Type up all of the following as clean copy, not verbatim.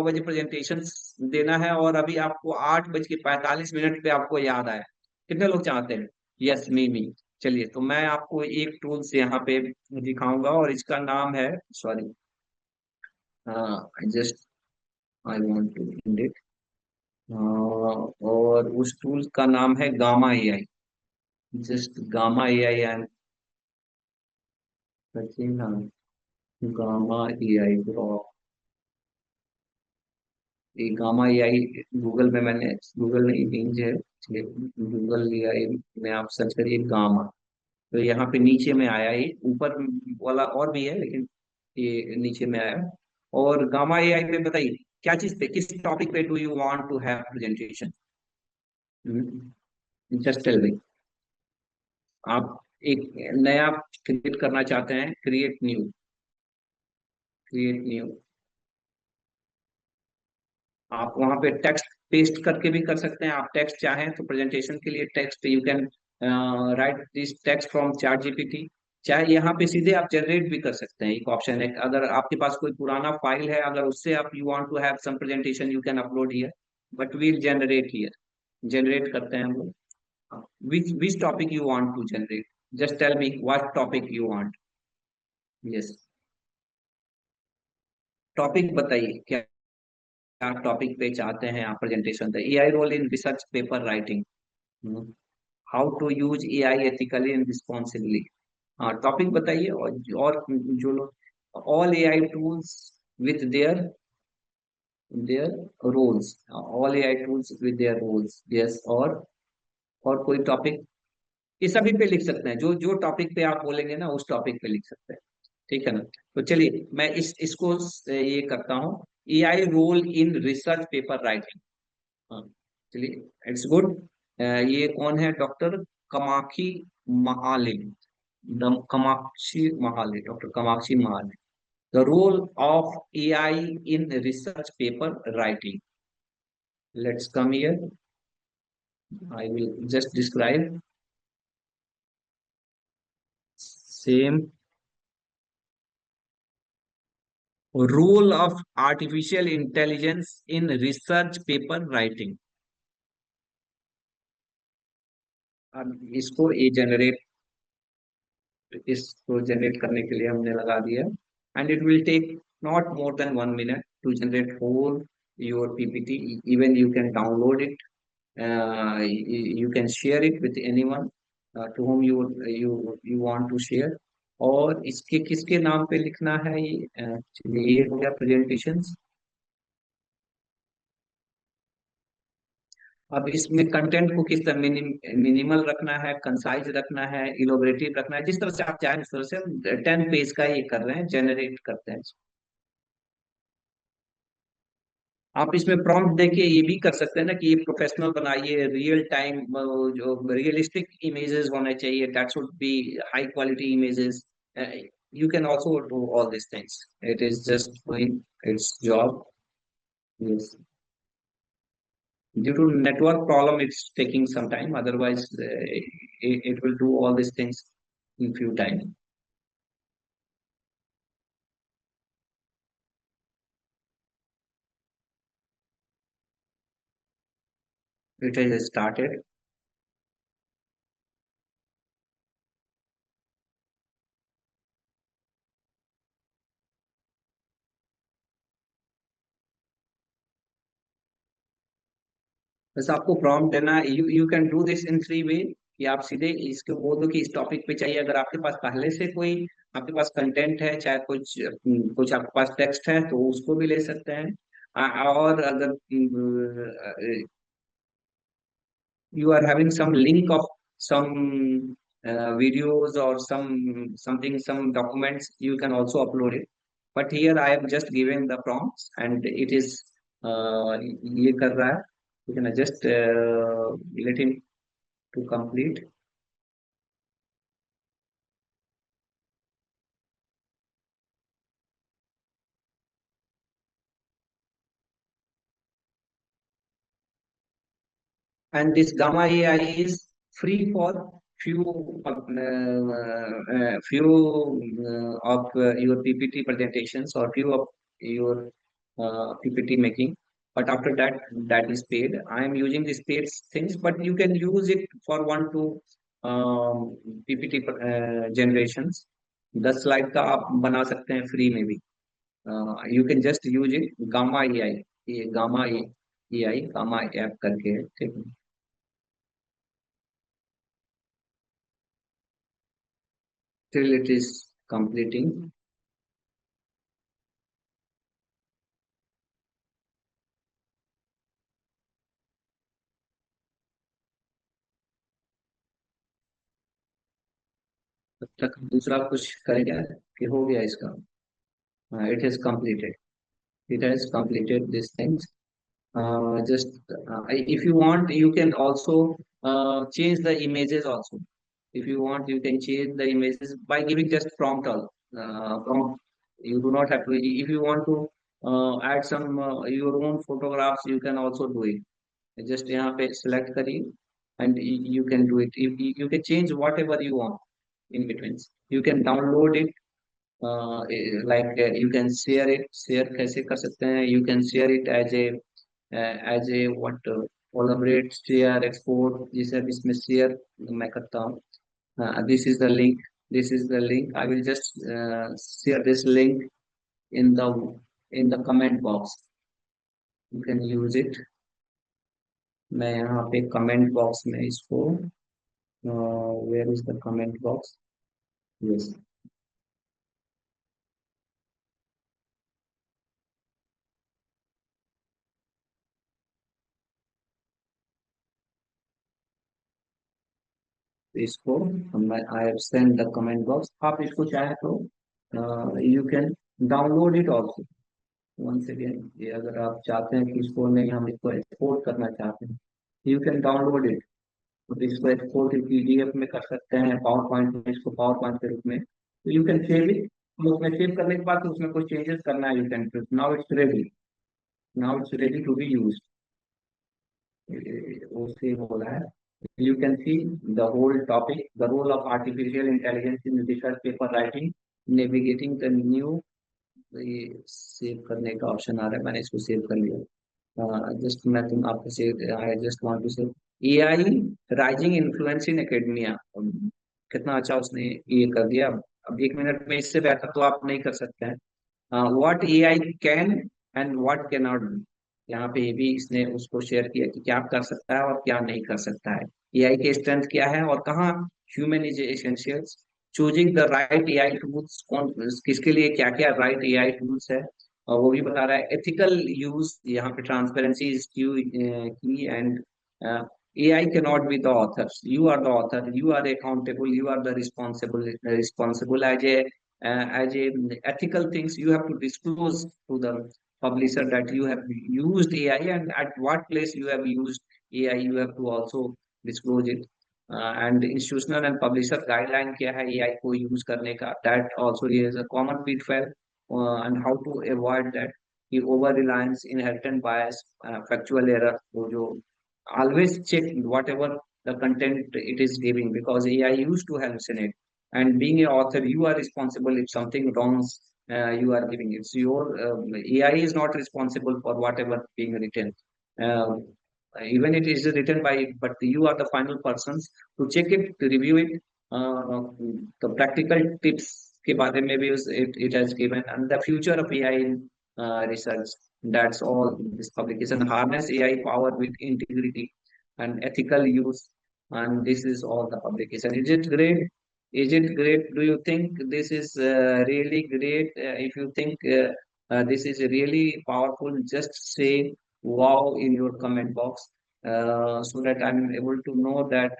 9 बजे प्रेजेंटेशन देना है और अभी आपको 8:45 पे आपको याद आया। कितने लोग चाहते हैं? यस, मी। चलिए, तो मैं आपको एक टूल्स यहाँ पे दिखाऊंगा और इसका नाम है, sorry, just I want to end it. और उस टूल का नाम है Gamma AI. Just Gamma AI and Gamma AI bro. ये गामा एआई गूगल में मैंने, गूगल नहीं, बिंग है, गूगल एआई में आप सर्च करिए गामा, तो यहाँ पे नीचे में आया। ये ऊपर वाला और भी है, लेकिन ये नीचे में आया। और गामा एआई में बताइए क्या चीज पे, किस टॉपिक पे do you want to have presentation? Just tell me. आप एक नया क्रिएट करना चाहते हैं, क्रिएट न्यू, क्रिएट न्यू। आप वहां पे टेक्स्ट पेस्ट करके भी कर सकते हैं। आप टेक्स्ट चाहें तो प्रेजेंटेशन के लिए text you can write this text from chat GPT. चाहे यहाँ पे सीधे आप जनरेट भी कर सकते हैं, एक ऑप्शन है। अगर आपके पास कोई पुराना फाइल है, अगर उससे आप you want to have some presentation, you can upload here, but we'll generate here. Generate करते हैं हम लोग। Which topic you want to generate? Just tell me what topic you want. Yes, topic बताइए क्या, क्या टॉपिक पे चाहते हैं आप presentation? The AI role in research paper writing, how to use AI ethically and responsibly. हाँ, topic बताइए। और जो लोग, all AI tools with their roles, all AI tools with their roles, yes. और कोई टॉपिक, ये सभी पे लिख सकते हैं। जो जो टॉपिक पे आप बोलेंगे ना, उस टॉपिक पे लिख सकते हैं। ठीक है ना? तो चलिए, मैं इसको ये करता हूँ, AI role in research paper writing. हाँ, चलिए, इट्स गुड। ये कौन है? Doctor Kamakshi Mahale, doctor Kamakshi Mahale. The role of AI in research paper writing. Let's come here, I will just describe same role of artificial intelligence in research paper writing. अब इसको generate करने के लिए हमने लगा दिया, and it will take not more than 1 minute to generate whole your PPT. Even you can download it, you can share it with anyone to whom you want to share। और इसके किसके नाम पे लिखना है ये? चलिए, ये हो गया प्रेजेंटेशन। अब इसमें कंटेंट को किस तरह, मिनिमल रखना है, कंसाइज रखना है, इलोबरेटिव रखना है, जिस तरह से आप चाहें उस तरह से। हम 10 पेज का ये कर रहे हैं, जनरेट करते हैं। आप इसमें प्रॉम्प्ट देके ये भी कर सकते हैं ना कि ये प्रोफेशनल बनाइए, रियल टाइम, जो रियलिस्टिक इमेजेस होने चाहिए, that should be high quality images. You can also do all this things, it is just doing it's job. Yes. Due to network problem, it's taking some time. Otherwise, it will do all these things in few time. It has started. बस आपको prompt देना है। You can do this in 3 वे, कि आप सीधे इसको बोल दो कि इस टॉपिक पे चाहिए। अगर आपके पास पहले से कोई, आपके पास कंटेंट है, चाहे कुछ कुछ आपके पास टेक्स्ट है, तो उसको भी ले सकते हैं। और अगर you are having some link of some videos or something, some documents, you can also upload it. But here I am just giving the prompts and it is ये कर रहा है। you can just let him to complete। And this gamma AI is free for few of your PPT presentations, or few of your PPT making. But after that, that is paid. I am using these paid things, but you can use it for one to PPT generations. 10 slide का आप बना सकते हैं free में भी. You can just use it gamma AI. ये Gamma AI gamma app करके है, ठीक है. Till it is completing. तब तक दूसरा कुछ करेगा कि हो गया इसका. It has completed. It has completed these things. Just if you want, you can also change the images also. If you want, you can change the images by giving just prompt. All prompt. You do not have to. If you want to add some your own photographs, you can also do it. Just यहाँ पे select करिए and you can do it. You can change whatever you want in between. You can download it. Like you can share it. Share कैसे कर सकते हैं? You can share it as a what collaborate, share, export. ये सब इसमें share मैं करता हूँ. This is the link. This is the link. I will just share this link in the comment box. You can use it. मैं यहाँ पे comment box में इसको where is the comment box? Yes. इसको मैं I have sent the comment box. आप इसको चाहे तो you can download it also. Once again, ये अगर आप चाहते हैं कि इसको नहीं हम इसको एक्सपोर्ट करना चाहते हैं, यू कैन डाउनलोड इट. तो इसको एक्सपोर्ट पीडीएफ में कर सकते हैं, पावर पॉइंट में इसको पावर पॉइंट के रूप में. तो यू कैन सेव इट. उसमें सेव करने के बाद उसमें कुछ चेंजेस करना है, you can. Now it's ready. Now it's ready to be use. वो सेव हो रहा है. You can see the whole topic, the role of artificial intelligence in research paper writing, navigating the new. ये save करने का option आ रहा है, मैंने इसको सेव कर लिया. जस्ट मैं तुम आपको से आई जस्ट वांट टू से एआई राइजिंग इन्फ्लुएंस इन एकेडमिया. कितना अच्छा उसने ये कर दिया. अब 1 मिनट में इससे बेहतर तो आप नहीं कर सकते हैं. What AI can and what can not do. यहाँ पे ये भी इसने उसको शेयर किया कि क्या कर सकता है और क्या नहीं कर सकता है. एआई के स्ट्रेंथ क्या है और कहाँ human is essentials. Choosing the right AI tools. कौन किसके लिए क्या क्या राइट एआई टूल्स है, और वो भी बता रहा है. एथिकल यूज, यहाँ पे ट्रांसपेरेंसी इज की and AI cannot be the authors. You are the author. You are accountable. You are the responsible as a ethical things. You have to disclose to the publisher that you have used AI and at what place you have used AI. You have to also disclose it. And institutional and publisher guideline क्या है AI को use करने का. That also is a common pitfall. And how to avoid that. कि over reliance, inherent bias, factual error. वो जो always check whatever the content it is giving, because AI used to hallucinate. And being an author, you are responsible if something wrongs you are giving. It's your AI is not responsible for whatever being written. Uh, Even it is written by, but you are the final persons to check it, to review it. The practical tips के बारे में भी it has given, and the future of AI in research. That's all this publication. Harness AI power with integrity and ethical use. And this is all the publication. Is it great? Is it great? Do you think this is really great? If you think this is really powerful, just say wow in your comment box, so that I'm able to know that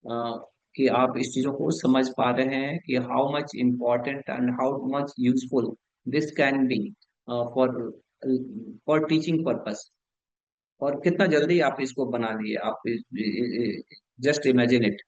uh, कि आप इस चीजों को समझ पा रहे हैं कि how much important and how much useful this can be for for teaching purpose. और कितना जल्दी आप इसको बना लिए आप. Just imagine it.